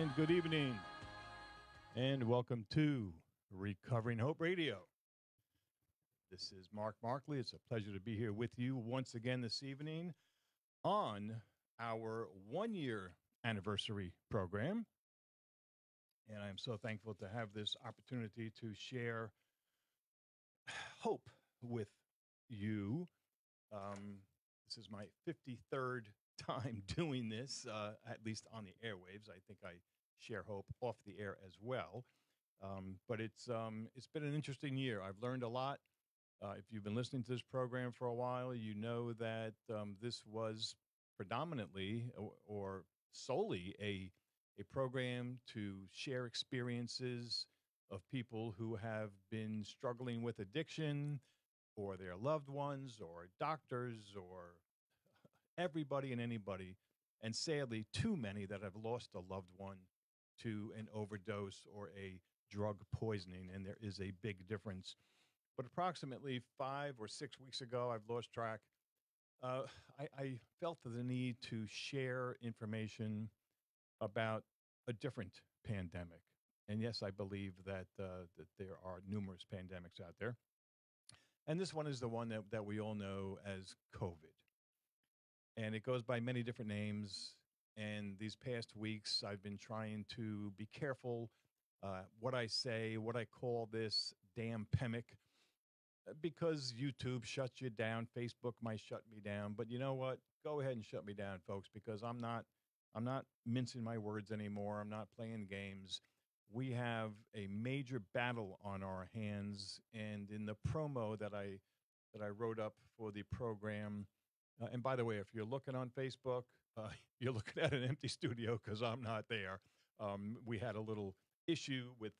and good evening, and welcome to Recovering Hope Radio. This is Marcley. It's a pleasure to be here with you once again this evening on our 1 year anniversary program. And I'm so thankful to have this opportunity to share hope with you. This is my 53rd time doing this, at least on the airwaves. I think I share hope off the air as well. But it's been an interesting year. I've learned a lot. If you've been listening to this program for a while, you know that this was predominantly or solely a program to share experiences of people who have been struggling with addiction, or their loved ones, or doctors, or everybody and anybody, and sadly, too many that have lost a loved one to an overdose or a drug poisoning, and there is a big difference. But approximately 5 or 6 weeks ago, I've lost track, I felt the need to share information about a different pandemic. And yes, I believe that there are numerous pandemics out there. And this one is the one that we all know as COVID. And it goes by many different names. And these past weeks, I've been trying to be careful what I say, what I call this damn pemic, because YouTube shuts you down. Facebook might shut me down. But you know what? Go ahead and shut me down, folks, because I'm not mincing my words anymore. I'm not playing games. We have a major battle on our hands. And in the promo that I wrote up for the program, and by the way, if you're looking on Facebook, you're looking at an empty studio because I'm not there. We had a little issue with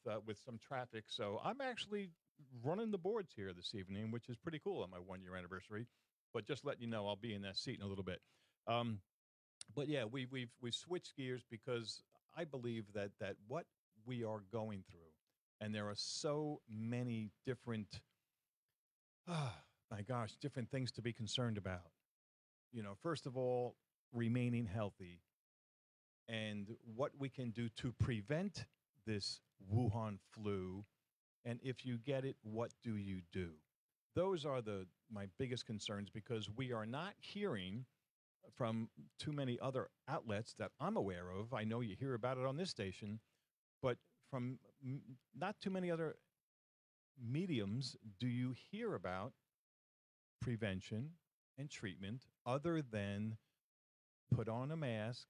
some traffic, so I'm actually running the boards here this evening, which is pretty cool on my 1 year anniversary. But just letting you know, I'll be in that seat in a little bit. But yeah, we've switched gears because I believe that what we are going through, and there are so many different, my gosh, different things to be concerned about. You know, first of all, remaining healthy, and what we can do to prevent this Wuhan flu. And if you get it, what do you do? Those are my biggest concerns, because we are not hearing from too many other outlets that I'm aware of. I know you hear about it on this station, but from not too many other mediums do you hear about prevention and treatment other than put on a mask,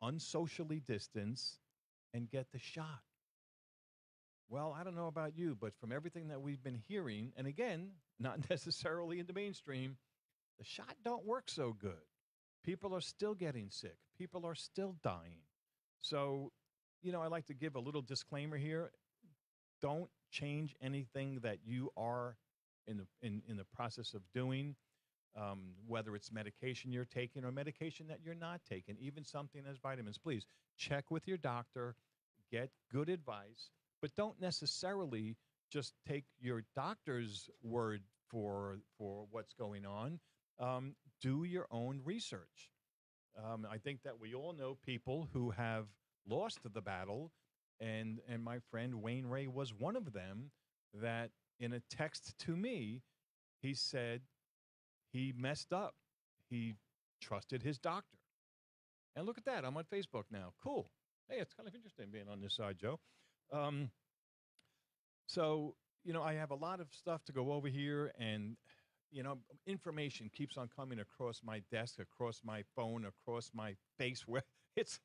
unsocially distance, and get the shot. Well, I don't know about you, but from everything that we've been hearing, and again, not necessarily in the mainstream, the shot don't work so good. People are still getting sick. People are still dying. So, I like to give a little disclaimer here. Don't change anything that you are in the process of doing, whether it's medication you're taking or medication that you're not taking, even something as vitamins. Please check with your doctor, get good advice, but don't necessarily just take your doctor's word for what's going on. Do your own research. I think that we all know people who have lost the battle, and my friend Wayne Ray was one of them, that in a text to me, he said he messed up. He trusted his doctor. And look at that. I'm on Facebook now. Cool. Hey, it's kind of interesting being on this side, Joe. So, I have a lot of stuff to go over here, and, information keeps on coming across my desk, across my phone, across my face, where it's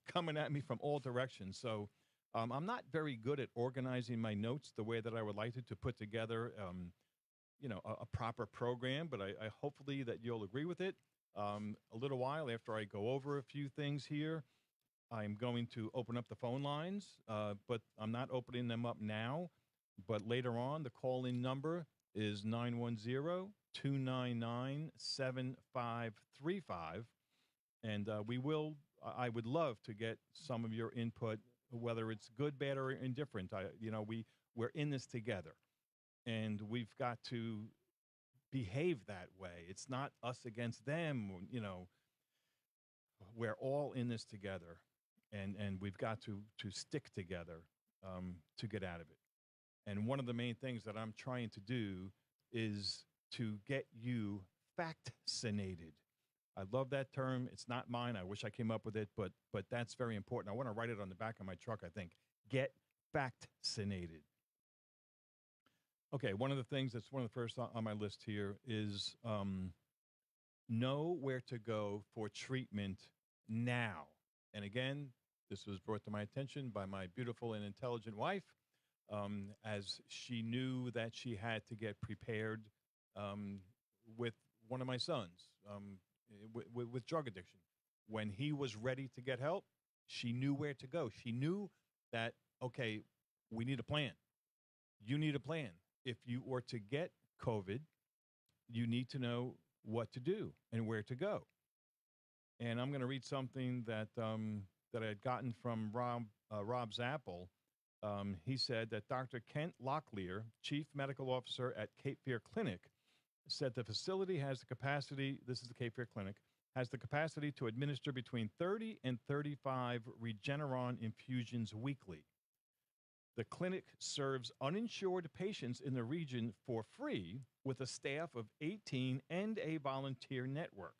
coming at me from all directions. So I'm not very good at organizing my notes the way that I would like to put together, a proper program, but I hopefully that you'll agree with it. A little while after I go over a few things here, I'm going to open up the phone lines, but I'm not opening them up now. But later on, the call-in number is 910-299-7535. And I would love to get some of your input, whether it's good, bad, or indifferent. We're in this together, and we've got to behave that way. It's not us against them. We're all in this together. and we've got to stick together to get out of it. And one of the main things that I'm trying to do is to get you vaccinated. I love that term. It's not mine. I wish I came up with it, but that's very important. I want to write it on the back of my truck, I think. Get vaccinated. Okay, one of the things that's one of the first on my list here is know where to go for treatment now. And again, this was brought to my attention by my beautiful and intelligent wife, as she knew that she had to get prepared with one of my sons with drug addiction. When he was ready to get help, she knew where to go. She knew that, okay, we need a plan. You need a plan. If you were to get COVID, you need to know what to do and where to go. And I'm going to read something that I had gotten from Rob Zappel. He said that Dr. Kent Locklear, Chief Medical Officer at Cape Fear Clinic, said the facility has the capacity, this is the Cape Fear Clinic, has the capacity to administer between 30 and 35 Regeneron infusions weekly. The clinic serves uninsured patients in the region for free with a staff of 18 and a volunteer network.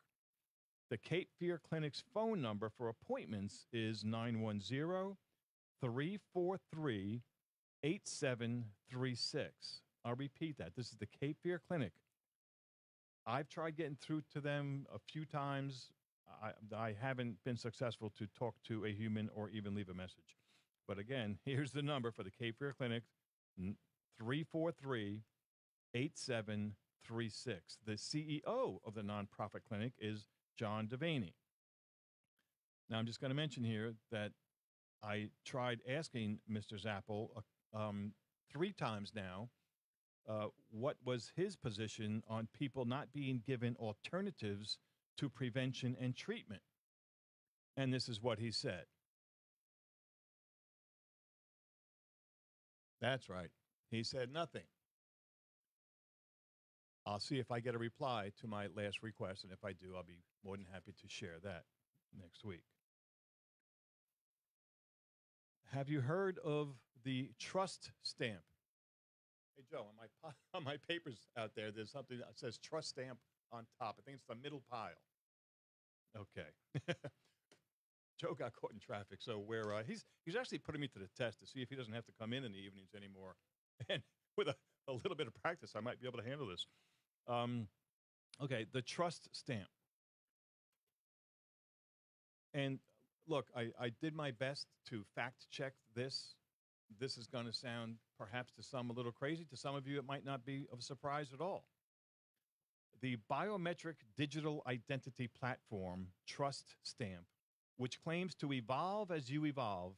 The Cape Fear Clinic's phone number for appointments is 910-343-8736. I'll repeat that. This is the Cape Fear Clinic. I've tried getting through to them a few times. I haven't been successful to talk to a human or even leave a message. But again, here's the number for the Cape Fear Clinic, 343-8736. The CEO of the nonprofit clinic is John Devaney. Now, I'm just going to mention here that I tried asking Mr. Zappel 3 times now what was his position on people not being given alternatives to prevention and treatment. And this is what he said. That's right. He said nothing. I'll see if I get a reply to my last request, and if I do, I'll be more than happy to share that next week. Have you heard of the trust stamp? Hey, Joe, on my papers out there, there's something that says trust stamp on top. I think it's the middle pile. Okay. Joe got caught in traffic, so he's actually putting me to the test to see if he doesn't have to come in the evenings anymore. And with a little bit of practice, I might be able to handle this. Okay, the trust stamp. And look, I did my best to fact check this. This is going to sound perhaps to some a little crazy. To some of you, it might not be of a surprise at all. The biometric digital identity platform, Trust Stamp, which claims to evolve as you evolve,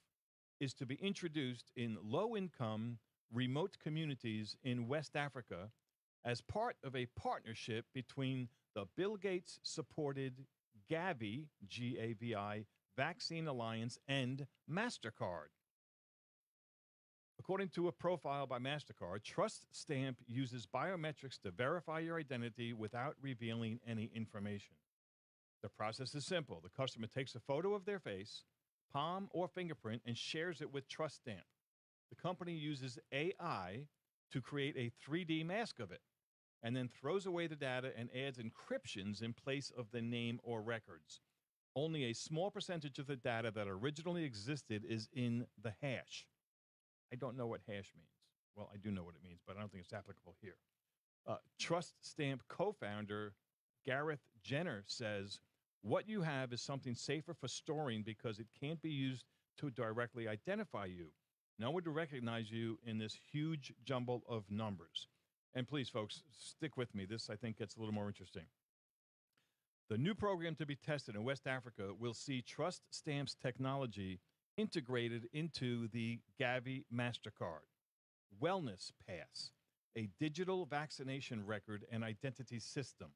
is to be introduced in low-income, remote communities in West Africa as part of a partnership between the Bill Gates-supported Gavi, G-A-V-I, Vaccine Alliance, and MasterCard. According to a profile by MasterCard, Trust Stamp uses biometrics to verify your identity without revealing any information. The process is simple. The customer takes a photo of their face, palm, or fingerprint and shares it with Trust Stamp. The company uses AI to create a 3D mask of it and then throws away the data and adds encryptions in place of the name or records. Only a small percentage of the data that originally existed is in the hash. I don't know what hash means. Well, I do know what it means, but I don't think it's applicable here. Trust Stamp co-founder Gareth Jenner says, what you have is something safer for storing because it can't be used to directly identify you. No one would recognize you in this huge jumble of numbers. And please, folks, stick with me. This, I think, gets a little more interesting. The new program to be tested in West Africa will see Trust Stamp's technology integrated into the Gavi MasterCard Wellness Pass, a digital vaccination record and identity system.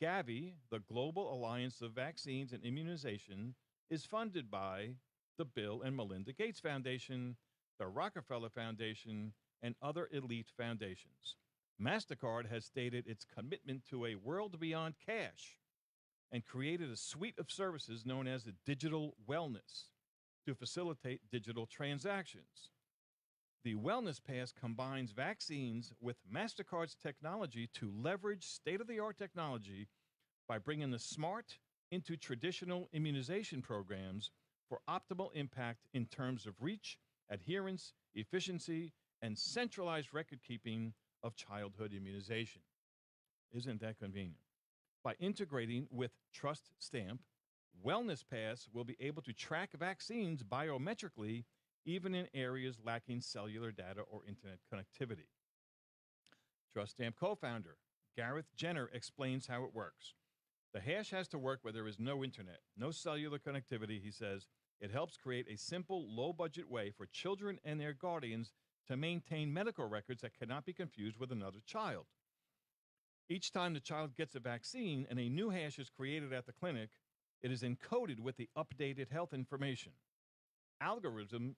Gavi, the Global Alliance of Vaccines and Immunization, is funded by the Bill and Melinda Gates Foundation, the Rockefeller Foundation, and other elite foundations. MasterCard has stated its commitment to a world beyond cash and created a suite of services known as Digital Wellness. to facilitate digital transactions. The Wellness Pass combines vaccines with MasterCard's technology to leverage state of the art technology by bringing the smart into traditional immunization programs for optimal impact in terms of reach, adherence, efficiency, and centralized record keeping of childhood immunization. Isn't that convenient? By integrating with Trust Stamp, Wellness Pass will be able to track vaccines biometrically even in areas lacking cellular data or internet connectivity. Trust Stamp co-founder Gareth Jenner explains how it works. The hash has to work where there is no internet, no cellular connectivity, he says. It helps create a simple, low-budget way for children and their guardians to maintain medical records that cannot be confused with another child. Each time the child gets a vaccine and a new hash is created at the clinic, it is encoded with the updated health information. Algorithms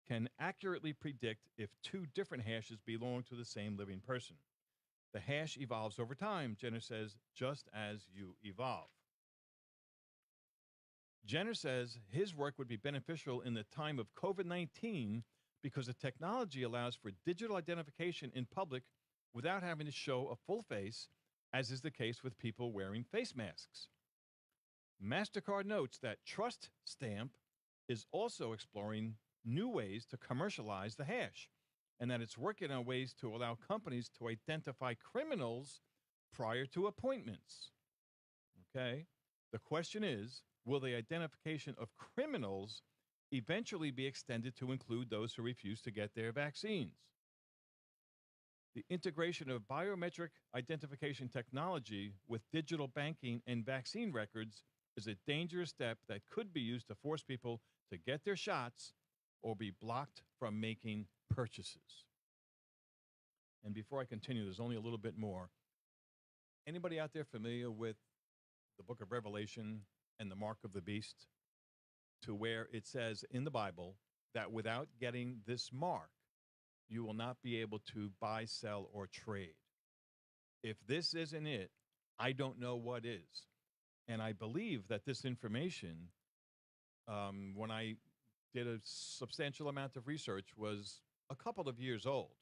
can accurately predict if two different hashes belong to the same living person. The hash evolves over time, Jenner says, just as you evolve. Jenner says his work would be beneficial in the time of COVID-19 because the technology allows for digital identification in public without having to show a full face, as is the case with people wearing face masks. MasterCard notes that Trust Stamp is also exploring new ways to commercialize the hash, and that it's working on ways to allow companies to identify criminals prior to appointments. Okay? The question is, will the identification of criminals eventually be extended to include those who refuse to get their vaccines? The integration of biometric identification technology with digital banking and vaccine records is a dangerous step that could be used to force people to get their shots or be blocked from making purchases. And before I continue, there's only a little bit more. Anybody out there familiar with the book of Revelation and the mark of the beast, to where it says in the Bible that without getting this mark, you will not be able to buy, sell, or trade? If this isn't it, I don't know what is. And I believe that this information, when I did a substantial amount of research, was a couple of years old.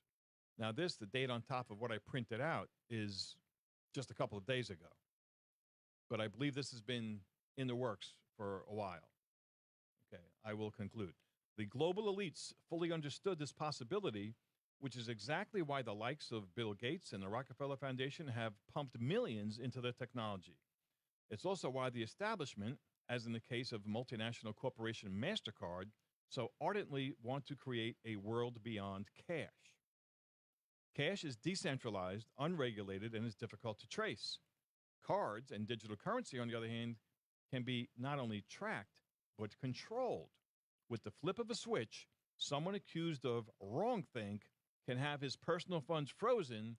Now the date on top of what I printed out is just a couple of days ago. But I believe this has been in the works for a while. Okay, I will conclude. The global elites fully understood this possibility, which is exactly why the likes of Bill Gates and the Rockefeller Foundation have pumped millions into the technology. It's also why the establishment, as in the case of multinational corporation MasterCard, so ardently want to create a world beyond cash. Cash is decentralized, unregulated, and is difficult to trace. Cards and digital currency, on the other hand, can be not only tracked, but controlled. With the flip of a switch, someone accused of wrongthink can have his personal funds frozen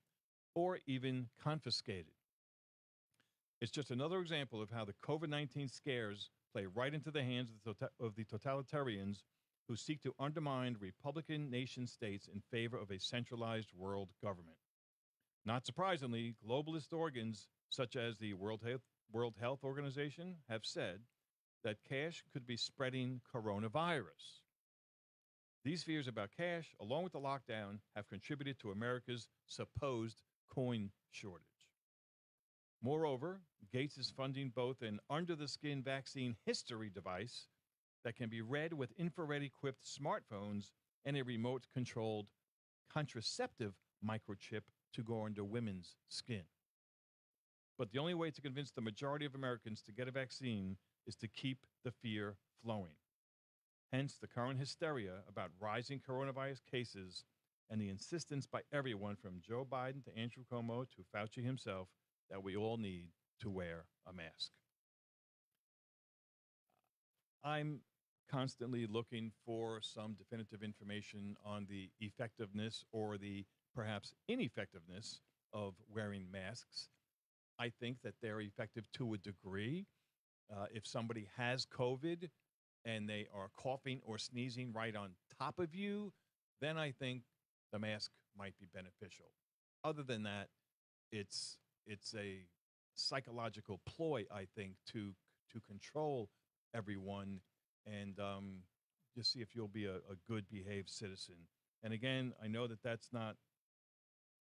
or even confiscated. It's just another example of how the COVID-19 scares play right into the hands of the totalitarians who seek to undermine Republican nation states in favor of a centralized world government. Not surprisingly, globalist organs such as the World Health Organization have said that cash could be spreading coronavirus. These fears about cash, along with the lockdown, have contributed to America's supposed coin shortage. Moreover, Gates is funding both an under-the-skin vaccine history device that can be read with infrared-equipped smartphones and a remote-controlled contraceptive microchip to go under women's skin. But the only way to convince the majority of Americans to get a vaccine is to keep the fear flowing. Hence, the current hysteria about rising coronavirus cases and the insistence by everyone from Joe Biden to Andrew Cuomo to Fauci himself that we all need to wear a mask. I'm constantly looking for some definitive information on the effectiveness or the perhaps ineffectiveness of wearing masks. I think that they're effective to a degree. If somebody has COVID and they are coughing or sneezing right on top of you, then I think the mask might be beneficial. Other than that, it's a psychological ploy, I think, to control everyone and just see if you'll be a good behaved citizen. And again, I know that that's not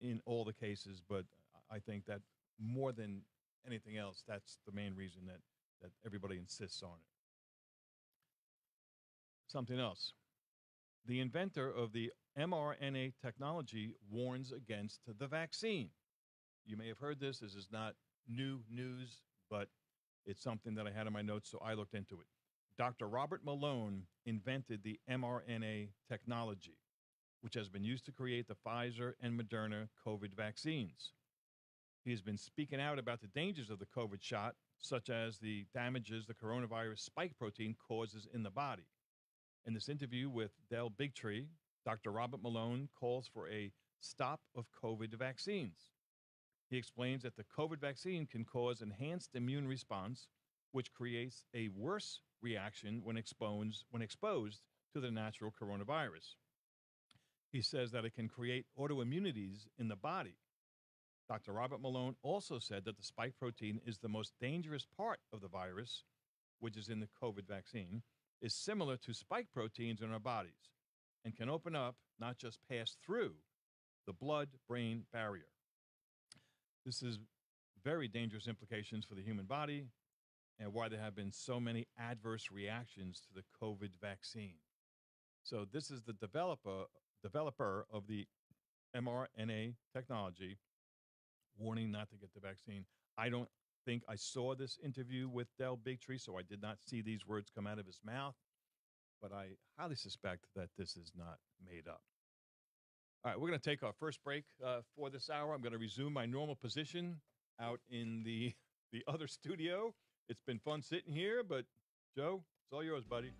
in all the cases, but I think that more than anything else, that's the main reason that everybody insists on it. Something else. The inventor of the mRNA technology warns against the vaccine. You may have heard this. This is not new news, but it's something that I had in my notes, so I looked into it. Dr. Robert Malone invented the mRNA technology, which has been used to create the Pfizer and Moderna COVID vaccines. He has been speaking out about the dangers of the COVID shot, such as the damages the coronavirus spike protein causes in the body. In this interview with Del Bigtree, Dr. Robert Malone calls for a stop of COVID vaccines. He explains that the COVID vaccine can cause enhanced immune response, which creates a worse reaction when exposed to the natural coronavirus. He says that it can create autoimmunities in the body. Dr. Robert Malone also said that the spike protein is the most dangerous part of the virus, which is in the COVID vaccine, is similar to spike proteins in our bodies and can open up, not just pass through, the blood-brain barrier. This is very dangerous implications for the human body and why there have been so many adverse reactions to the COVID vaccine. So this is the developer of the mRNA technology warning not to get the vaccine. I don't think I saw this interview with Del Bigtree, so I did not see these words come out of his mouth, but I highly suspect that this is not made up. All right, we're going to take our first break for this hour. I'm going to resume my normal position out in the other studio. It's been fun sitting here, but Joe, it's all yours, buddy.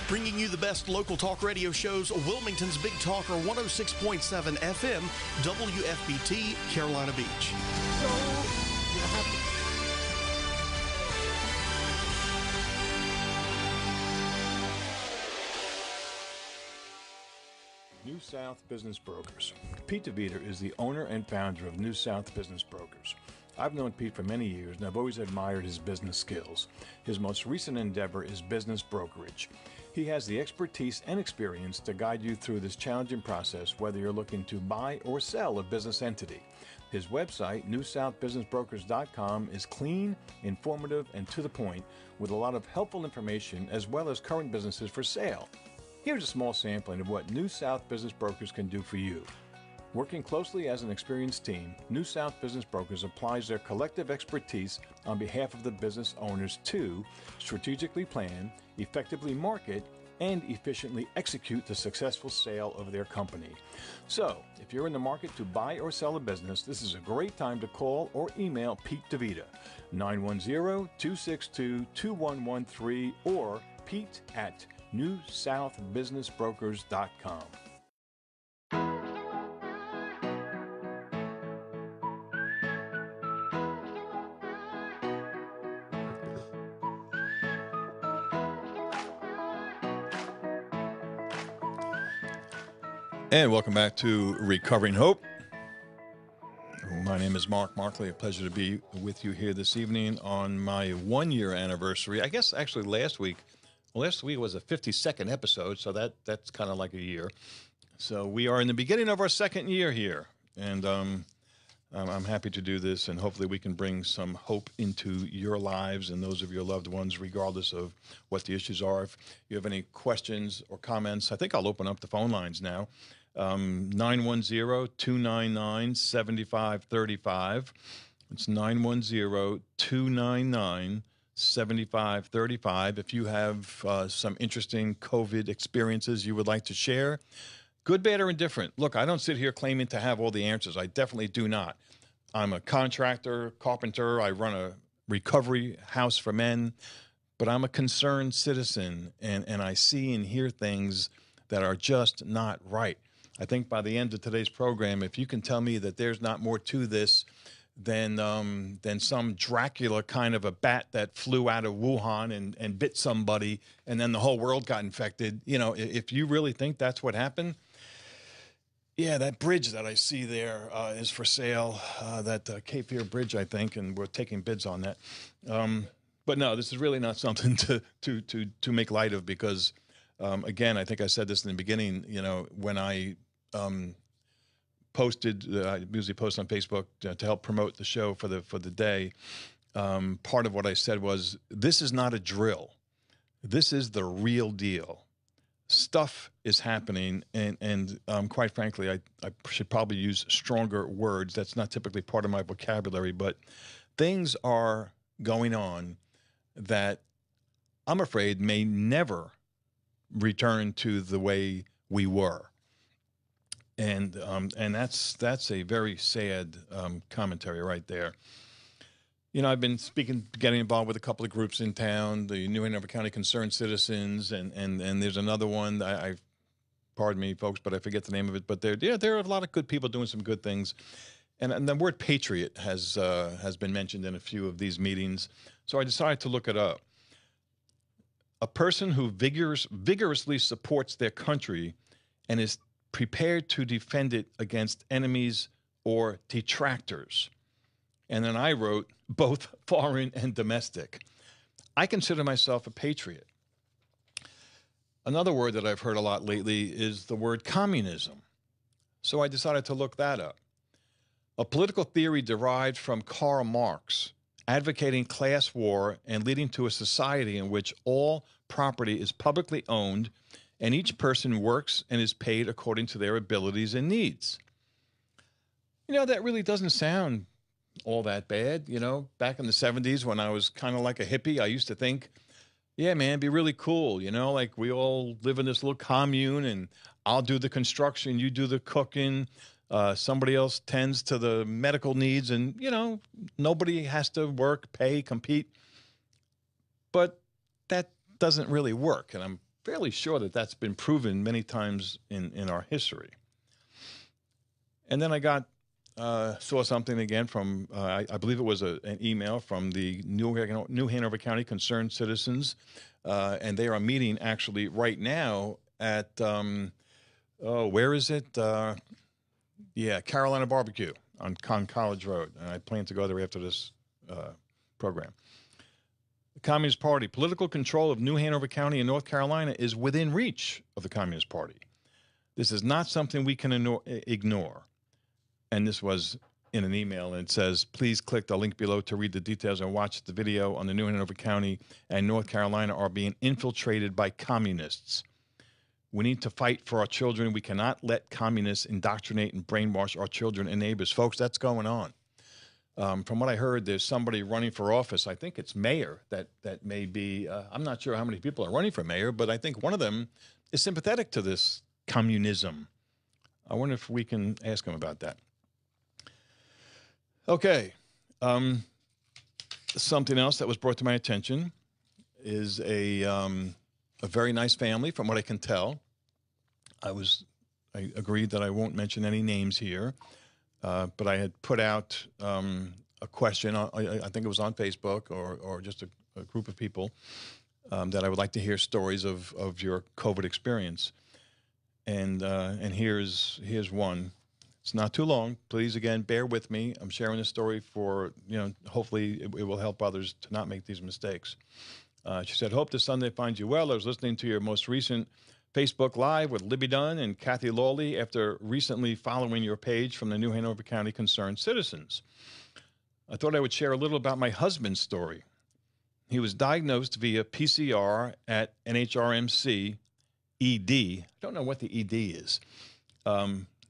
Bringing you the best local talk radio shows, Wilmington's Big Talker 106.7 FM, WFBT, Carolina Beach. New South Business Brokers. Pete DeVita is the owner and founder of New South Business Brokers. I've known Pete for many years, and I've always admired his business skills. His most recent endeavor is business brokerage. He has the expertise and experience to guide you through this challenging process, whether you're looking to buy or sell a business entity. His website, newsouthbusinessbrokers.com, is clean, informative, and to the point, with a lot of helpful information as well as current businesses for sale. Here's a small sampling of what New South Business Brokers can do for you. Working closely as an experienced team, New South Business Brokers applies their collective expertise on behalf of the business owners to strategically plan, effectively market, and efficiently execute the successful sale of their company. So, if you're in the market to buy or sell a business, this is a great time to call or email Pete DeVita, 910-262-2113, or Pete at newsouthbusinessbrokers.com. And welcome back to Recovering Hope. My name is Mark Marcley. A pleasure to be with you here this evening on my 1-year anniversary. I guess actually last week was a 52nd episode, so that's kind of like a year. So we are in the beginning of our 2nd year here, and I'm happy to do this, and hopefully we can bring some hope into your lives and those of your loved ones, regardless of what the issues are. If you have any questions or comments, I think I'll open up the phone lines now. 910-299-7535. It's 910-299-7535. If you have some interesting COVID experiences you would like to share, good, bad, or indifferent. Look, I don't sit here claiming to have all the answers. I definitely do not. I'm a contractor, carpenter. I run a recovery house for men. but I'm a concerned citizen, and I see and hear things that are just not right. I think by the end of today's program, if you can tell me that there's not more to this than some Dracula kind of a bat that flew out of Wuhan and bit somebody, and then the whole world got infected, if you really think that's what happened, yeah, that bridge that I see there is for sale, that Cape Fear Bridge, I think, and we're taking bids on that. But no, this is really not something to make light of because, again, I think I said this in the beginning, when I posted, I usually post on Facebook to help promote the show for the day. Part of what I said was, this is not a drill. This is the real deal. Stuff is happening, and quite frankly, I should probably use stronger words. That's not typically part of my vocabulary, but things are going on that I'm afraid may never return to the way we were. And that's a very sad commentary right there. I've been getting involved with a couple of groups in town, the New Hanover County Concerned Citizens, and there's another one. Pardon me, folks, but I forget the name of it. But there are a lot of good people doing some good things, and the word patriot has been mentioned in a few of these meetings. So I decided to look it up. A person who vigorously supports their country and is prepared to defend it against enemies or detractors. And then I wrote both foreign and domestic. I consider myself a patriot. Another word that I've heard a lot lately is the word communism. So I decided to look that up. A political theory derived from Karl Marx, advocating class war and leading to a society in which all property is publicly owned and each person works and is paid according to their abilities and needs. That really doesn't sound all that bad. Back in the 70s when I was kind of like a hippie, I used to think, yeah, man, it'd be really cool. Like we all live in this little commune and I'll do the construction, you do the cooking, somebody else tends to the medical needs and, nobody has to work, pay, compete. But that doesn't really work. And I'm fairly sure that that's been proven many times in our history. And then I saw something again from, I believe it was an email from the New Hanover County Concerned Citizens, and they are meeting actually right now at, where is it? Carolina Barbecue on College Road, and I plan to go there after this program. The Communist Party, political control of New Hanover County in North Carolina is within reach of the Communist Party. This is not something we can ignore. And this was in an email, and it says, please click the link below to read the details and watch the video on the New Hanover County and North Carolina are being infiltrated by communists. We need to fight for our children. We cannot let communists indoctrinate and brainwash our children and neighbors. Folks, that's going on. From what I heard, there's somebody running for office. I think it's mayor that may be, I'm not sure how many people are running for mayor, but I think one of them is sympathetic to this communism. I wonder if we can ask him about that. Okay. Something else that was brought to my attention is a very nice family, from what I can tell. I agreed that I won't mention any names here. But I had put out a question, I think it was on Facebook or just a group of people, that I would like to hear stories of your COVID experience. And here's one. It's not too long. Please, again, bear with me. I'm sharing this story for, hopefully it will help others to not make these mistakes. She said, hope this Sunday finds you well. I was listening to your most recent Facebook Live with Libby Dunn and Kathy Lawley after recently following your page from the New Hanover County Concerned Citizens. I thought I would share a little about my husband's story. He was diagnosed via PCR at NHRMC ED. I don't know what the ED is.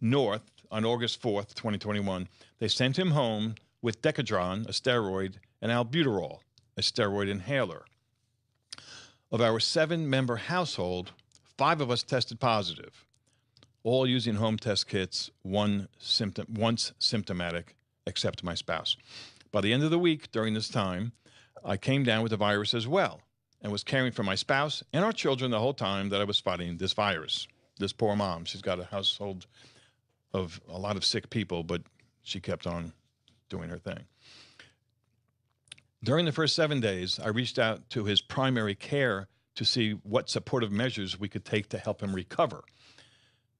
North on August 4th, 2021. They sent him home with Decadron, a steroid, and albuterol, a steroid inhaler. Of our 7-member household, 5 of us tested positive, all using home test kits, once symptomatic, except my spouse. By the end of the week, during this time, I came down with the virus as well. and was caring for my spouse and our children the whole time that I was fighting this virus. This poor mom, she's got a household of a lot of sick people, but she kept on doing her thing. During the first 7 days, I reached out to his primary care to see what supportive measures we could take to help him recover.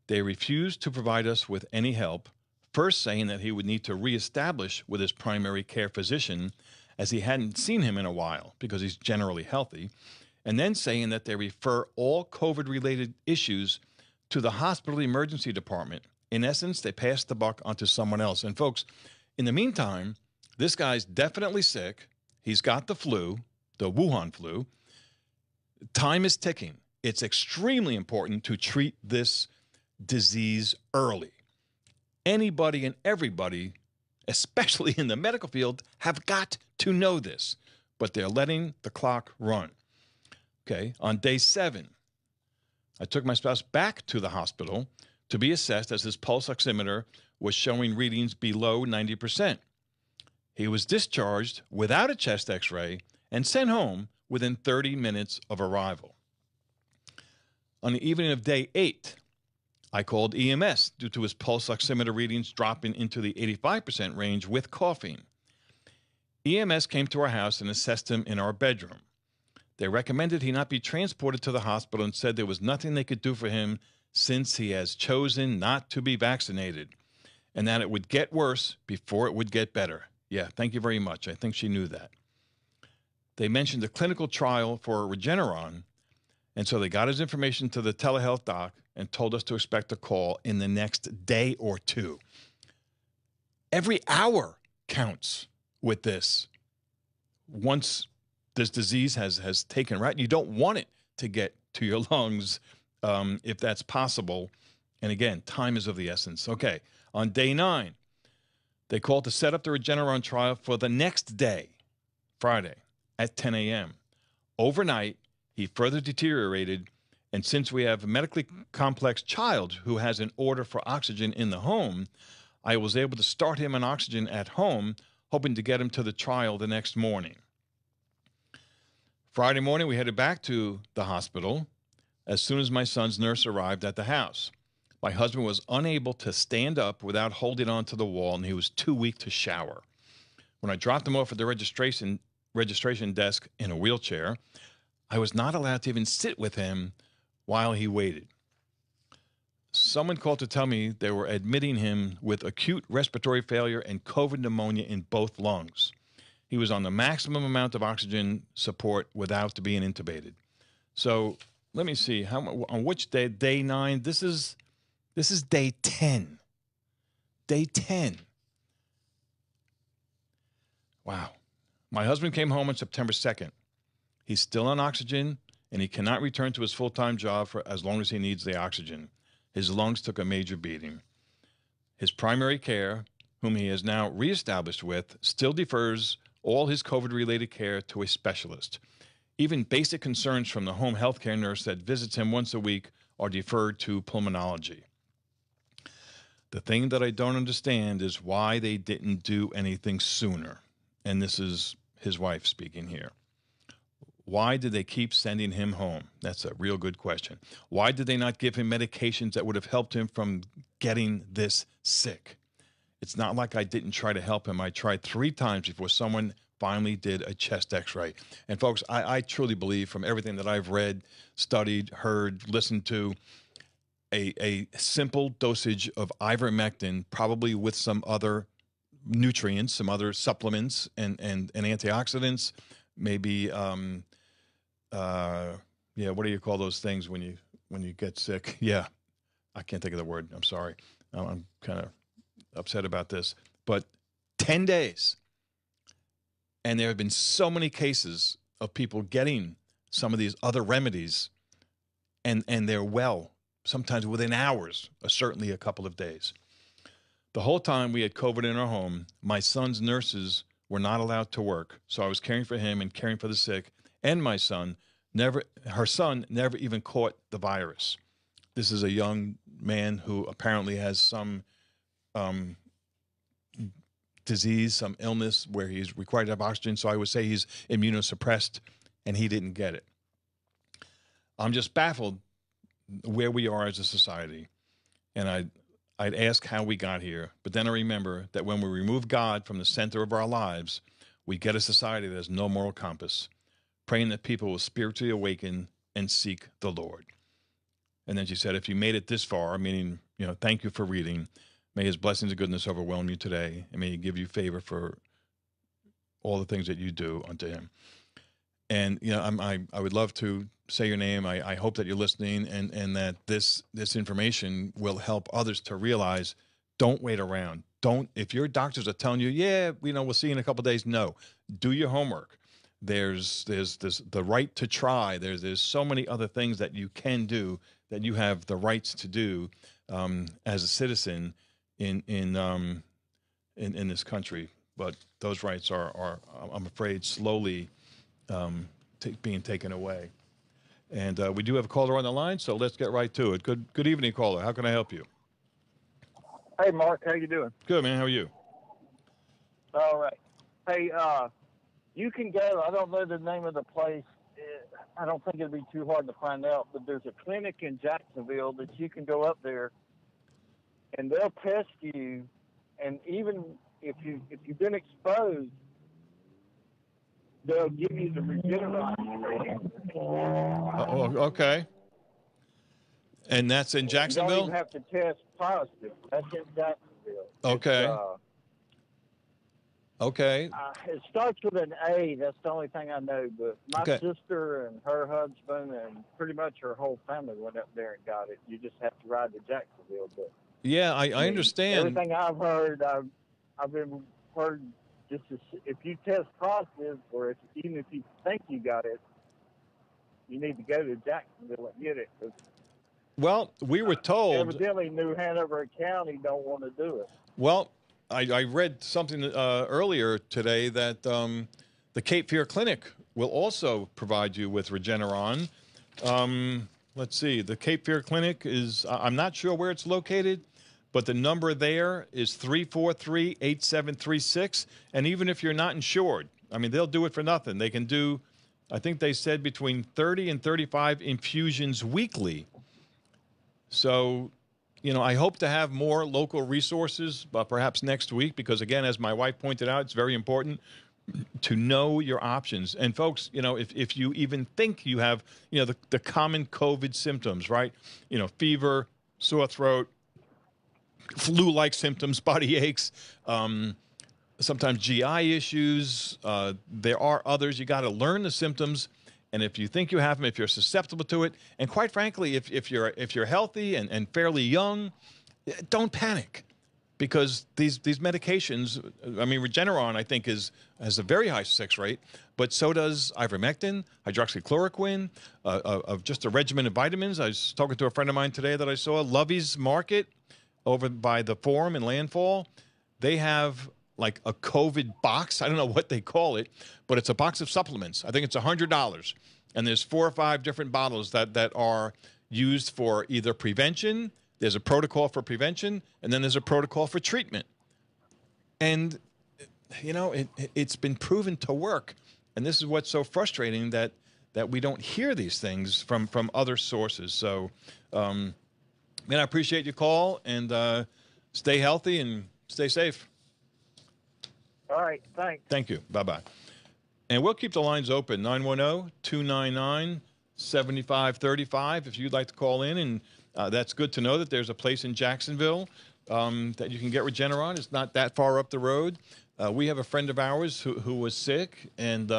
They refused to provide us with any help, first saying that he would need to reestablish with his primary care physician as he hadn't seen him in a while because he's generally healthy, and then saying that they refer all COVID-related issues to the hospital emergency department. In essence, they passed the buck onto someone else. And folks, in the meantime, this guy's definitely sick. He's got the flu, the Wuhan flu. Time is ticking. It's extremely important to treat this disease early. Anybody and everybody, especially in the medical field, have got to know this, but they're letting the clock run. Okay, on day 7, I took my spouse back to the hospital to be assessed as his pulse oximeter was showing readings below 90%. He was discharged without a chest x-ray and sent home within 30 minutes of arrival. On the evening of day 8, I called EMS due to his pulse oximeter readings dropping into the 85% range with coughing. EMS came to our house and assessed him in our bedroom. They recommended he not be transported to the hospital and said there was nothing they could do for him since he has chosen not to be vaccinated, and that it would get worse before it would get better. Yeah, thank you very much. I think she knew that. They mentioned a clinical trial for Regeneron, and so they got his information to the telehealth doc and told us to expect a call in the next day or 2. Every hour counts with this. Once this disease has taken, right, you don't want it to get to your lungs if that's possible. And again, time is of the essence. Okay, on day 9, they called to set up the Regeneron trial for the next day, Friday, at 10 a.m. Overnight, he further deteriorated, and since we have a medically complex child who has an order for oxygen in the home, I was able to start him on oxygen at home, hoping to get him to the trial the next morning. Friday morning, we headed back to the hospital as soon as my son's nurse arrived at the house. My husband was unable to stand up without holding on to the wall, and he was too weak to shower. When I dropped him off at the registration desk in a wheelchair, I was not allowed to even sit with him while he waited. Someone called to tell me they were admitting him with acute respiratory failure and COVID pneumonia in both lungs. He was on the maximum amount of oxygen support without being intubated. So let me see, on which day? Day 9. This is day 10. Day 10. Wow. My husband came home on September 2nd. He's still on oxygen, and he cannot return to his full-time job for as long as he needs the oxygen. His lungs took a major beating. His primary care, whom he is now reestablished with, still defers all his COVID-related care to a specialist. Even basic concerns from the home health care nurse that visits him once a week are deferred to pulmonology. The thing that I don't understand is why they didn't do anything sooner. And this is his wife speaking here. Why did they keep sending him home? That's a real good question. Why did they not give him medications that would have helped him from getting this sick? It's not like I didn't try to help him. I tried 3 times before someone finally did a chest x-ray. And folks, I truly believe from everything that I've read, studied, heard, listened to, a simple dosage of ivermectin, probably with some other nutrients, some other supplements and antioxidants, maybe, what do you call those things when you get sick? Yeah, I can't think of the word. I'm sorry. I'm kind of upset about this. But 10 days. And there have been so many cases of people getting some of these other remedies, and they're well, sometimes within hours, or certainly a couple of days. The whole time we had COVID in our home, my son's nurses were not allowed to work, so I was caring for him and caring for the sick, and my son, her son never even caught the virus. This is a young man who apparently has some disease, some illness where he's required to have oxygen, so I would say he's immunosuppressed, and he didn't get it. I'm just baffled where we are as a society. And I'd ask how we got here. But then I remember that when we remove God from the center of our lives, we get a society that has no moral compass, praying that people will spiritually awaken and seek the Lord. And then she said, if you made it this far, meaning, thank you for reading. May his blessings and goodness overwhelm you today, and may he give you favor for all the things that you do unto him. And, I would love to say your name. I hope that you're listening and that this information will help others to realize, don't wait around. If your doctors are telling you, we'll see you in a couple of days. No, do your homework. There's the right to try. There's so many other things that you can do, that you have the rights to do as a citizen in this country. But those rights are I'm afraid, slowly being taken away. And we do have a caller on the line, so let's get right to it. Good evening, caller. How can I help you? Hey, Mark. How you doing? Good, man. How are you? All right. Hey, you can go. I don't know the name of the place. I don't think it'd be too hard to find out, but there's a clinic in Jacksonville that you can go up there, and they'll test you, and even if you've been exposed, they'll give you the Regeneron. Oh, okay. And that's in Jacksonville? You don't even have to test positive. That's in Jacksonville. Okay. Okay. It starts with an A. That's the only thing I know. But my sister and her husband and pretty much her whole family went up there and got it. You just have to ride to Jacksonville. But yeah, I understand. Everything I've heard, I've been heard. Just if you test positive, or even if you think you got it, you need to go to Jacksonville and get it. Well, we were told. Evidently, New Hanover County don't want to do it. Well, I read something earlier today that the Cape Fear Clinic will also provide you with Regeneron. Let's see. The Cape Fear Clinic is, I'm not sure where it's located, but the number there is 343-8736. And even if you're not insured, they'll do it for nothing. They can do, I think they said, between 30 and 35 infusions weekly. So, I hope to have more local resources, perhaps next week, because, again, as my wife pointed out, it's very important to know your options. And, folks, if you even think you have, the common COVID symptoms, right? Fever, sore throat, flu-like symptoms, body aches, sometimes GI issues. There are others. You got to learn the symptoms. And if you think you have them, if you're susceptible to it, and quite frankly, if you're healthy and fairly young, don't panic, because these medications, Regeneron, I think, has a very high success rate, but so does ivermectin, hydroxychloroquine, of just a regimen of vitamins. I was talking to a friend of mine today that I saw, Lovey's Market, over by the Forum in Landfall. They have like a COVID box. I don't know what they call it, but it's a box of supplements. I think it's $100. And there's 4 or 5 different bottles that are used for either prevention. There's a protocol for prevention, and then there's a protocol for treatment. And, it's been proven to work. And this is what's so frustrating, that we don't hear these things from other sources. So, I appreciate your call, and stay healthy and stay safe. All right, thanks. Thank you. Bye-bye. And we'll keep the lines open, 910-299-7535, if you'd like to call in. And that's good to know that there's a place in Jacksonville that you can get Regeneron. It's not that far up the road. We have a friend of ours who was sick, and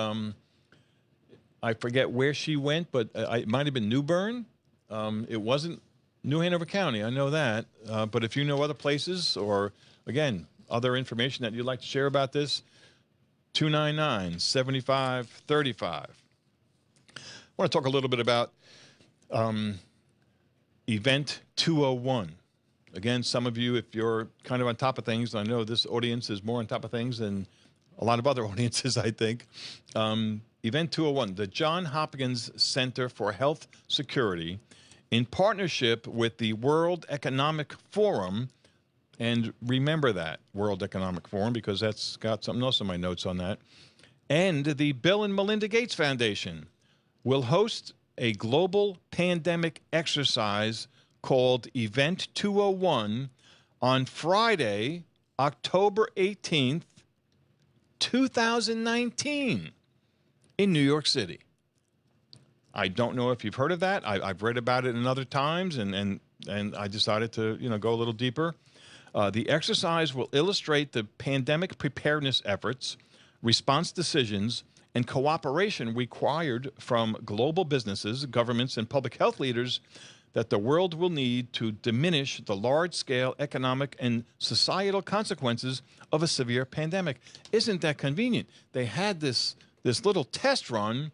I forget where she went, but it might have been New Bern. It wasn't New Hanover County, I know that. But if you know other places, or, again, other information that you'd like to share about this, 299-7535. I want to talk a little bit about Event 201. Again, some of you, if you're kind of on top of things, I know this audience is more on top of things than a lot of other audiences, I think. Event 201, the Johns Hopkins Center for Health Security, in partnership with the World Economic Forum. And remember that, World Economic Forum, because that's got something else in my notes on that. And the Bill and Melinda Gates Foundation will host a global pandemic exercise called Event 201 on Friday, October 18th, 2019 in New York City. I don't know if you've heard of that. I've read about it in other times, and I decided to go a little deeper. The exercise will illustrate the pandemic preparedness efforts, response decisions, and cooperation required from global businesses, governments, and public health leaders that the world will need to diminish the large-scale economic and societal consequences of a severe pandemic. Isn't that convenient? They had this little test run,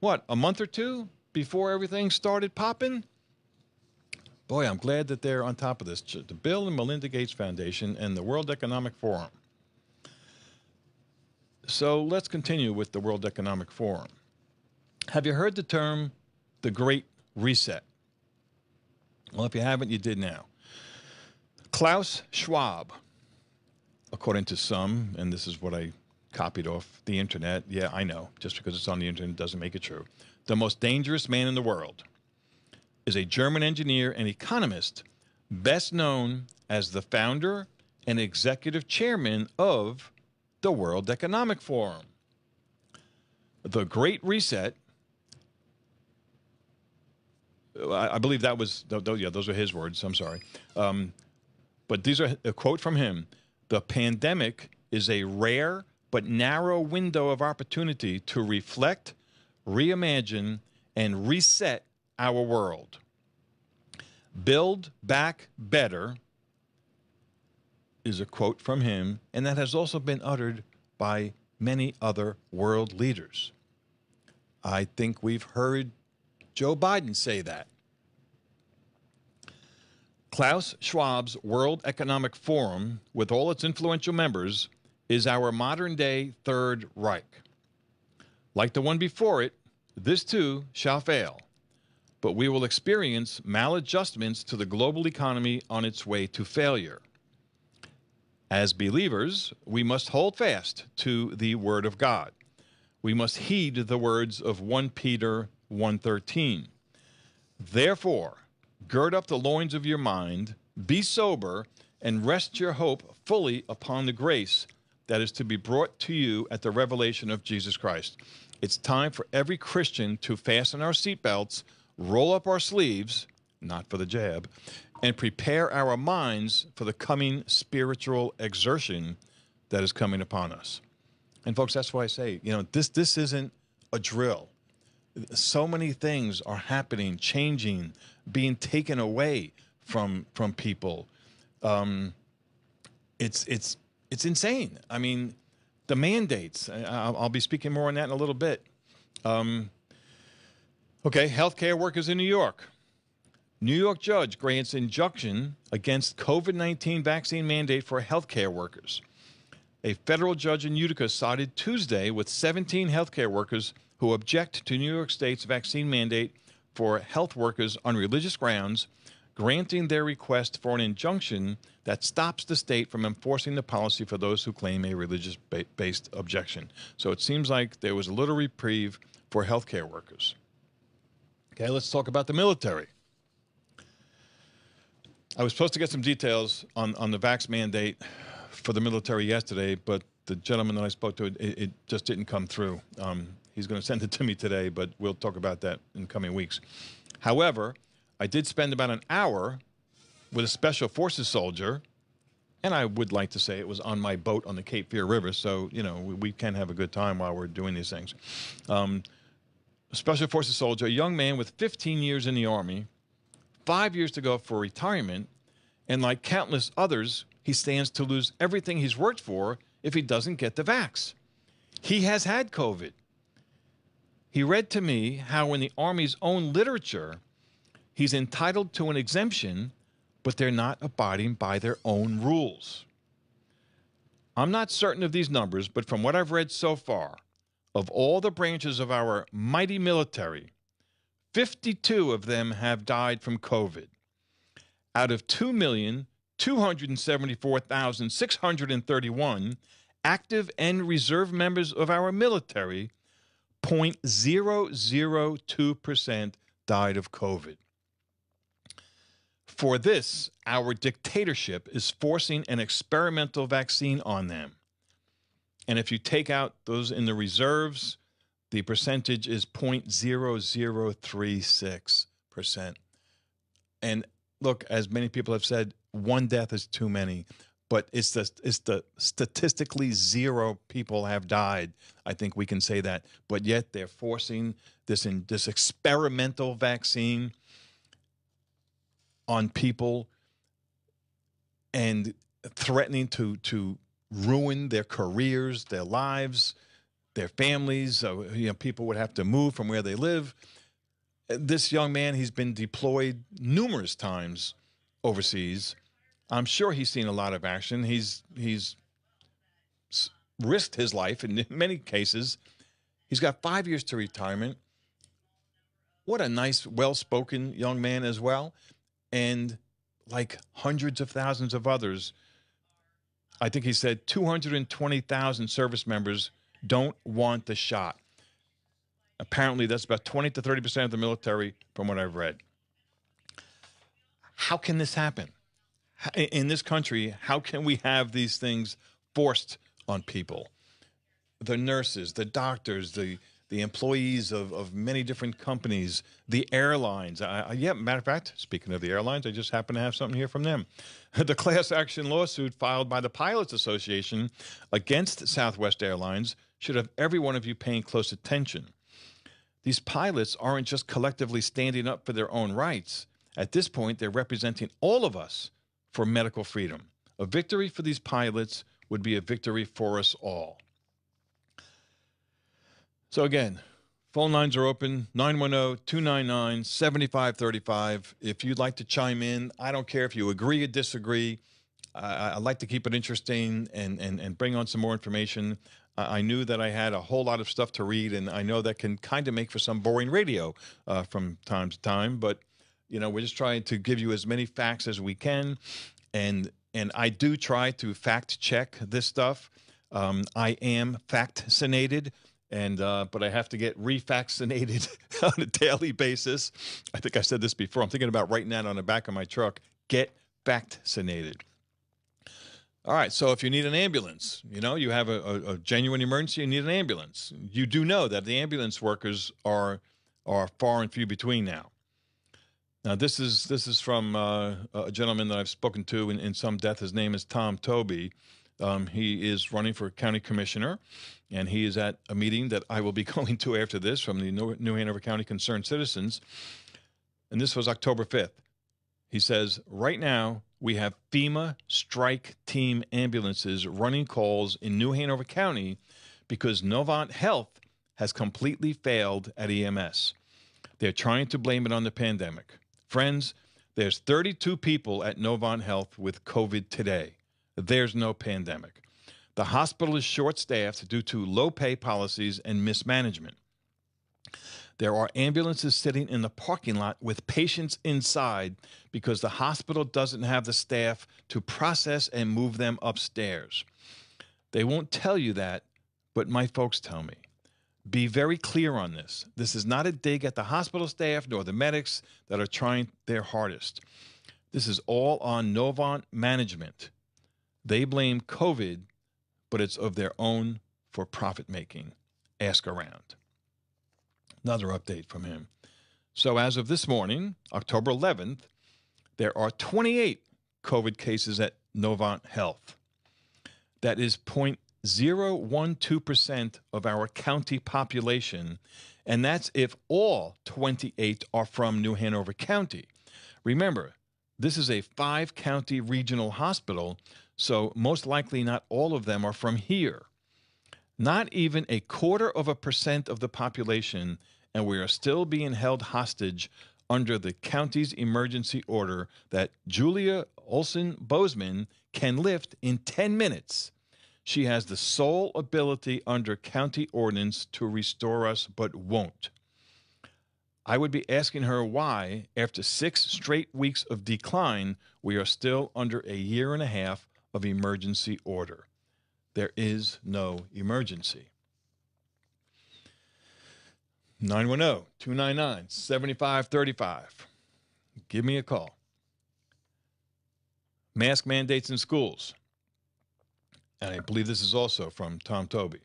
a month or two before everything started popping? Boy, I'm glad that they're on top of this. The Bill and Melinda Gates Foundation and the World Economic Forum. So let's continue with the World Economic Forum. Have you heard the term the Great Reset? Well, if you haven't, you did now. Klaus Schwab, according to some, and this is what I copied off the internet. Yeah, I know. Just because it's on the internet doesn't make it true. The most dangerous man in the world is a German engineer and economist, best known as the founder and executive chairman of the World Economic Forum. The Great Reset, I believe that was, those are his words, I'm sorry. But these are a quote from him. The pandemic is a rare but narrow window of opportunity to reflect, reimagine, and reset our world. Build back better is a quote from him, and that has also been uttered by many other world leaders. I think we've heard Joe Biden say that. Klaus Schwab's World Economic Forum, with all its influential members, is our modern-day Third Reich. Like the one before it, this too shall fail, but we will experience maladjustments to the global economy on its way to failure. As believers, we must hold fast to the Word of God. We must heed the words of 1 Peter 1:13. Therefore, gird up the loins of your mind, be sober, and rest your hope fully upon the grace that is to be brought to you at the revelation of Jesus Christ. It's time for every Christian to fasten our seatbelts, roll up our sleeves, not for the jab, and prepare our minds for the coming spiritual exertion that is coming upon us. And folks, that's why I say, this isn't a drill. So many things are happening, changing, being taken away from people. It's insane. I mean, the mandates. I'll be speaking more on that in a little bit. Okay, healthcare workers in New York. New York judge grants injunction against COVID-19 vaccine mandate for healthcare workers. A federal judge in Utica sided Tuesday with 17 healthcare workers who object to New York State's vaccine mandate for health workers on religious grounds, granting their request for an injunction that stops the state from enforcing the policy for those who claim a religious-based objection. So it seems like there was a little reprieve for healthcare workers. Okay, let's talk about the military. I was supposed to get some details on the vax mandate for the military yesterday, but the gentleman that I spoke to, it just didn't come through. He's going to send it to me today, but we'll talk about that in coming weeks. However, I did spend about an hour with a Special Forces soldier, and I would like to say it was on my boat on the Cape Fear River, so, we can have a good time while we're doing these things. A Special Forces soldier, a young man with 15 years in the Army, 5 years to go for retirement, and like countless others, he stands to lose everything he's worked for if he doesn't get the vax. He has had COVID. He read to me how in the Army's own literature, he's entitled to an exemption, but they're not abiding by their own rules. I'm not certain of these numbers, but from what I've read so far, of all the branches of our mighty military, 52 of them have died from COVID. Out of 2,274,631 active and reserve members of our military, 0.002% died of COVID. For this, our dictatorship is forcing an experimental vaccine on them. And if you take out those in the reserves, the percentage is 0.0036%. And look, as many people have said, one death is too many. But it's the statistically zero people have died. I think we can say that. But yet they're forcing this experimental vaccine on people and threatening to ruin their careers, their lives, their families. People would have to move from where they live. This young man, he's been deployed numerous times overseas. I'm sure he's seen a lot of action. He's risked his life in many cases. He's got 5 years to retirement. What a nice, well-spoken young man as well. And like hundreds of thousands of others, I think he said 220,000 service members don't want the shot. Apparently, that's about 20 to 30% of the military, from what I've read. How can this happen? In this country, how can we have these things forced on people? The nurses, the doctors, the employees of many different companies, the airlines. Matter of fact, speaking of the airlines, I just happen to have something here from them. The class action lawsuit filed by the Pilots Association against Southwest Airlines should have every one of you paying close attention. These pilots aren't just collectively standing up for their own rights. At this point, they're representing all of us for medical freedom. A victory for these pilots would be a victory for us all. So again, phone lines are open, 910-299-7535. If you'd like to chime in, I don't care if you agree or disagree. I'd like to keep it interesting and bring on some more information. I knew that I had a whole lot of stuff to read, and I know that can kind of make for some boring radio from time to time, but we're just trying to give you as many facts as we can, and I do try to fact check this stuff. I am vaccinated, but I have to get revaccinated on a daily basis. I think I said this before. I'm thinking about writing that on the back of my truck. Get vaccinated. All right, so if you need an ambulance, you have a genuine emergency, you need an ambulance. You do know that the ambulance workers are far and few between now. Now, this is from a gentleman that I've spoken to in some depth. His name is Tom Toby. He is running for county commissioner, and he is at a meeting that I will be going to after this from the New Hanover County Concerned Citizens. And this was October 5th. He says, right now, we have FEMA strike team ambulances running calls in New Hanover County because Novant Health has completely failed at EMS. They're trying to blame it on the pandemic. Friends, there's 32 people at Novant Health with COVID today. There's no pandemic. The hospital is short-staffed due to low-pay policies and mismanagement. There are ambulances sitting in the parking lot with patients inside because the hospital doesn't have the staff to process and move them upstairs. They won't tell you that, but my folks tell me. Be very clear on this. This is not a dig at the hospital staff nor the medics that are trying their hardest. This is all on Novant management. They blame COVID, but it's of their own for profit making. Ask around. Another update from him. So as of this morning, October 11th, there are 28 COVID cases at Novant Health. That is 0.012% of our county population, and that's if all 28 are from New Hanover County. Remember, this is a 5-county regional hospital, so most likely not all of them are from here. Not even 0.25% of the population, and we are still being held hostage under the county's emergency order that Julia Olson-Bozeman can lift in 10 minutes. She has the sole ability under county ordinance to restore us, but won't. I would be asking her why, after 6 straight weeks of decline, we are still under a 1.5 years of emergency order. There is no emergency. 910-299-7535. Give me a call. Mask mandates in schools. And I believe this is also from Tom Toby.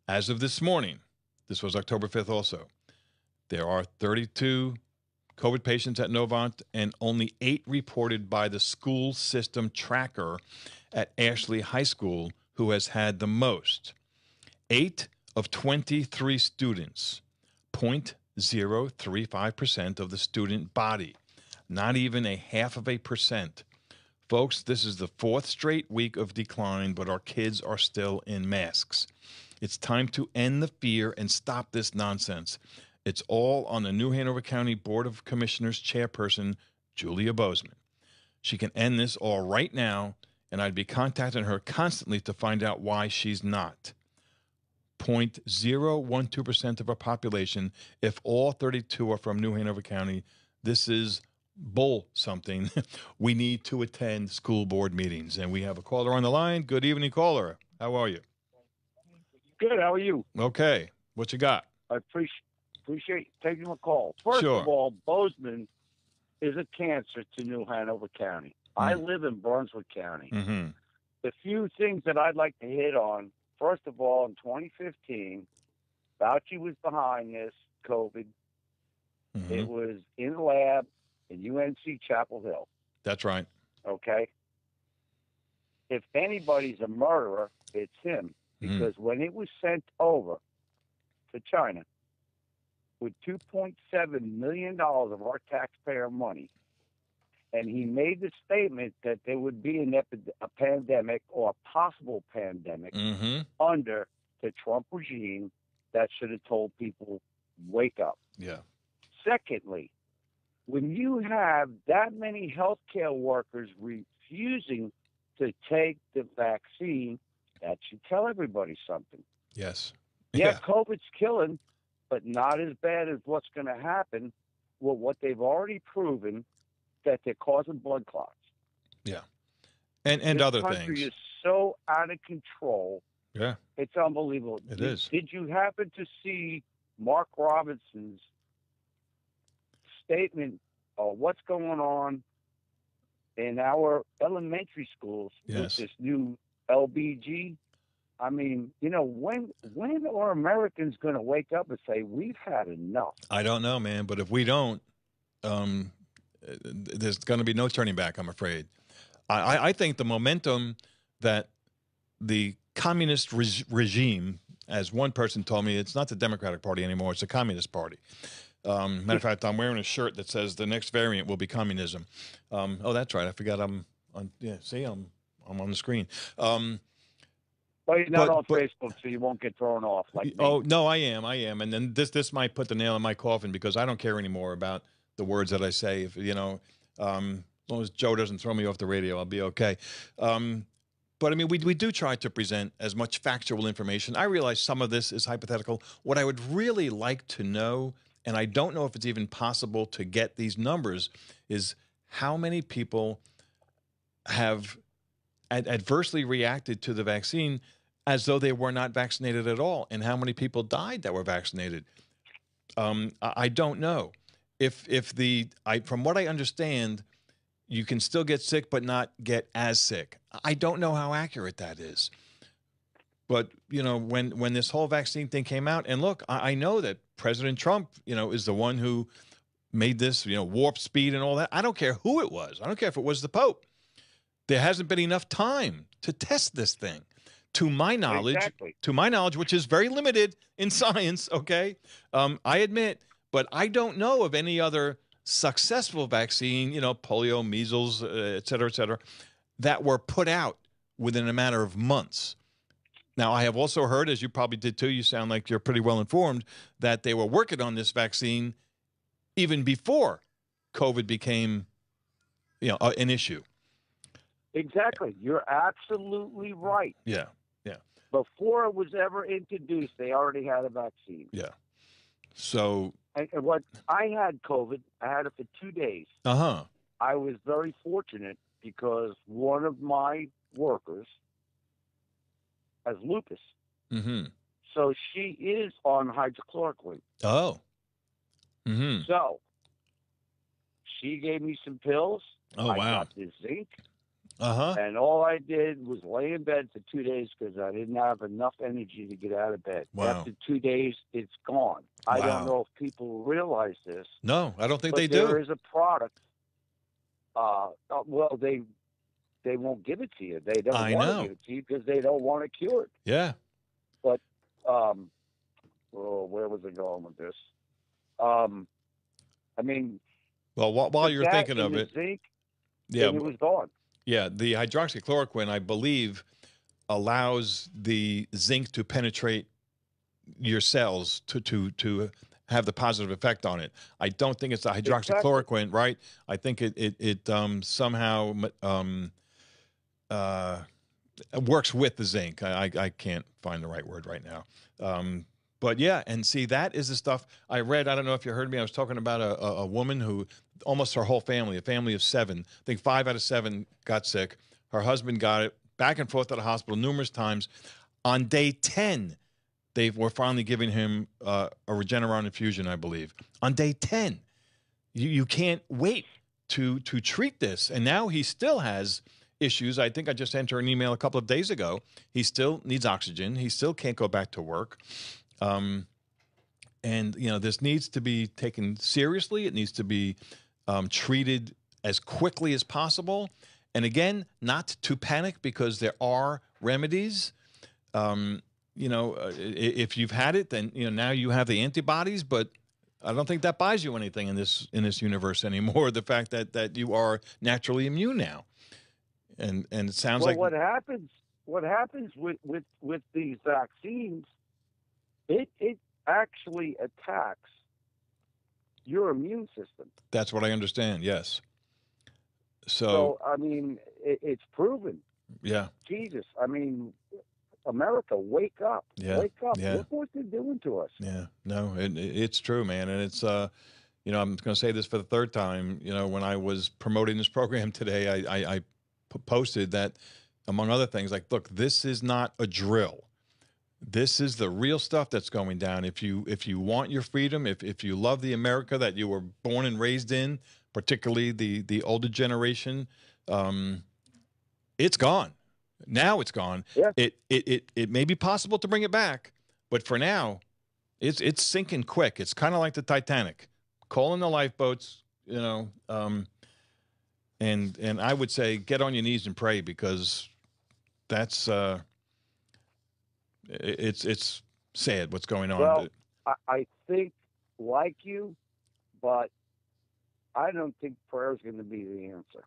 As of this morning, this was October 5th also, there are 32 COVID patients at Novant and only 8 reported by the school system tracker at Ashley High School, who has had the most. 8 of 23 students, 0.035% of the student body, not even a 0.5%. Folks, this is the 4th straight week of decline, but our kids are still in masks. It's time to end the fear and stop this nonsense. It's all on the New Hanover County Board of Commissioners chairperson, Julia Bozeman. She can end this all right now, and I'd be contacting her constantly to find out why she's not. 0.012% of our population, if all 32 are from New Hanover County, this is bull something. We need to attend school board meetings. And we have a caller on the line. Good evening, caller. How are you? Good. How are you? Okay. What you got? I appreciate taking my call. First of all, Bozeman is a cancer to New Hanover County. I live in Brunswick County. Mm-hmm. The few things that I'd like to hit on, first of all, in 2015, Fauci was behind this COVID. Mm-hmm. It was in the lab in UNC Chapel Hill. That's right. Okay? If anybody's a murderer, it's him. Because when it was sent over to China with $2.7 million of our taxpayer money, and he made the statement that there would be a pandemic or a possible pandemic under the Trump regime, that should have told people, wake up. Yeah. Secondly, when you have that many healthcare workers refusing to take the vaccine, that should tell everybody something. Yes. Yeah, COVID's killing, but not as bad as what's going to happen with what they've already proven, that they're causing blood clots. Yeah. And this other country things. Is so out of control. Yeah. It's unbelievable. It is. Did you happen to see Mark Robinson's statement of what's going on in our elementary schools with this new LBG? I mean, when are Americans going to wake up and say, we've had enough? I don't know, man, but if we don't, there's going to be no turning back, I'm afraid. I think the momentum that the communist regime, as one person told me, it's not the Democratic Party anymore, it's the Communist Party. Matter of fact, I'm wearing a shirt that says the next variant will be communism. Oh, that's right. I forgot I'm on. Yeah, see, I'm on the screen. Well, you're not on Facebook, so you won't get thrown off like me. Oh, no, I am. And then this might put the nail in my coffin, because I don't care anymore about the words that I say. If as long as Joe doesn't throw me off the radio, I'll be okay. But I mean, we do try to present as much factual information. I realize some of this is hypothetical. What I would really like to know, and I don't know if it's even possible to get these numbers, is how many people have adversely reacted to the vaccine as though they were not vaccinated at all, and how many people died that were vaccinated. I don't know. From what I understand, you can still get sick but not get as sick. I don't know how accurate that is. But, when this whole vaccine thing came out, and look, I know that President Trump, is the one who made this, warp speed and all that. I don't care who it was. I don't care if it was the Pope. There hasn't been enough time to test this thing. To my knowledge, which is very limited in science, okay, I admit, but I don't know of any other successful vaccine, polio, measles, et cetera, that were put out within a matter of months. Now, I have also heard, as you probably did too, you sound like you're pretty well informed, that they were working on this vaccine even before COVID became, an issue. Exactly. You're absolutely right. Yeah. Before it was ever introduced, they already had a vaccine. Yeah. So. And what I had COVID, I had it for 2 days. I was very fortunate because one of my workers has lupus. So she is on hydrochloroquine. Oh. Mm-hmm. So she gave me some pills. Oh, I wow. got the zinc. Uh-huh. And all I did was lay in bed for 2 days because I didn't have enough energy to get out of bed. Wow. After 2 days, it's gone. I don't know if people realize this. No, I don't think but they do. There is a product. Well, they won't give it to you. They don't want to give it to you because they don't want to cure it. Yeah. But where was I going with this? I mean, well, while you're thinking of it, zinc, yeah, it was gone. Yeah, the hydroxychloroquine, I believe, allows the zinc to penetrate your cells to have the positive effect on it. I don't think it's the hydroxychloroquine, right? I think it somehow works with the zinc. I can't find the right word right now. But yeah, and see, that is the stuff I read. I don't know if you heard me. I was talking about a woman who almost her whole family, a family of 7, I think 5 out of 7 got sick. Her husband got it, back and forth to the hospital numerous times. On day 10, they were finally giving him a Regeneron infusion, I believe. On day 10, you can't wait to treat this. And now he still has issues. I think I just sent her an email a couple of days ago. He still needs oxygen. He still can't go back to work. And, you know, this needs to be taken seriously. It needs to be treated as quickly as possible. And again, not to panic because there are remedies. You know, if you've had it, then, you know, now you have the antibodies, but I don't think that buys you anything in this universe anymore. The fact that you are naturally immune now. And it sounds like what happens with these vaccines, it actually attacks your immune system. That's what I understand. Yes. So I mean, it's proven. Yeah. Jesus, I mean, America, wake up! Yeah. Wake up! Yeah. Look what they're doing to us. Yeah. No, it's true, man, and it's you know, I'm going to say this for the third time. You know, when I was promoting this program today, I posted that, among other things, like, look, this is not a drill. This is the real stuff that's going down. If you want your freedom, if you love the America that you were born and raised in, particularly the older generation, it's gone. Now it's gone. Yeah. It may be possible to bring it back, but for now, it's sinking quick. It's kind of like the Titanic. Call in the lifeboats, you know, and I would say get on your knees and pray, because that's it's sad what's going on. Well, I think like you, but I don't think prayer is going to be the answer,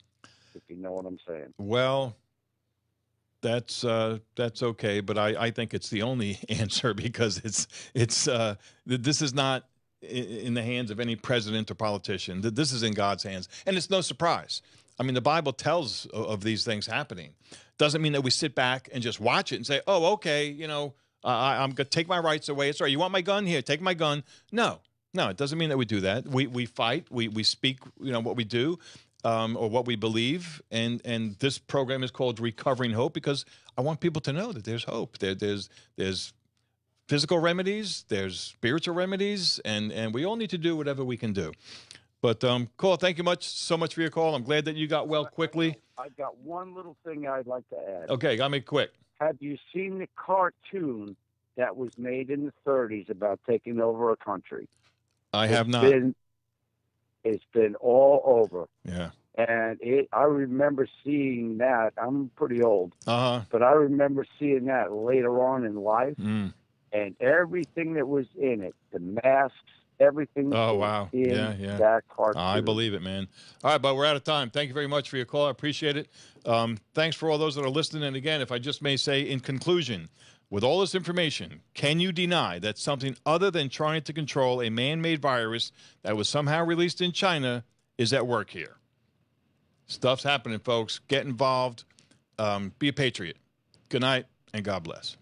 if you know what I'm saying. Well, that's okay, but I think it's the only answer, because this is not in the hands of any president or politician. This is in God's hands, and it's no surprise. I mean, the Bible tells of these things happening. Doesn't mean that we sit back and just watch it and say, "Oh, okay, you know, I'm going to take my rights away. It's all right. You want my gun? Here, take my gun." No, it doesn't mean that we do that. We fight. We speak. You know what we do, or what we believe. And this program is called Recovering Hope, because I want people to know that there's hope. There's physical remedies. There's spiritual remedies, and we all need to do whatever we can do. But Cole, thank you so much for your call. I'm glad that you got well quickly. I've got one little thing I'd like to add. Okay, got me quick. Have you seen the cartoon that was made in the 30s about taking over a country? I have not. It's been all over. Yeah. And I remember seeing that. I'm pretty old. Uh-huh. But I remember seeing that later on in life. Mm. And everything that was in it, the masks, everything. Oh, wow. In Yeah. that cartoon. I believe it, man. All right, but we're out of time. Thank you very much for your call. I appreciate it. Thanks for all those that are listening. And again, if I just may say, in conclusion, with all this information, can you deny that something other than trying to control a man-made virus that was somehow released in China is at work here? Stuff's happening, folks. Get involved. Be a patriot. Good night, and God bless.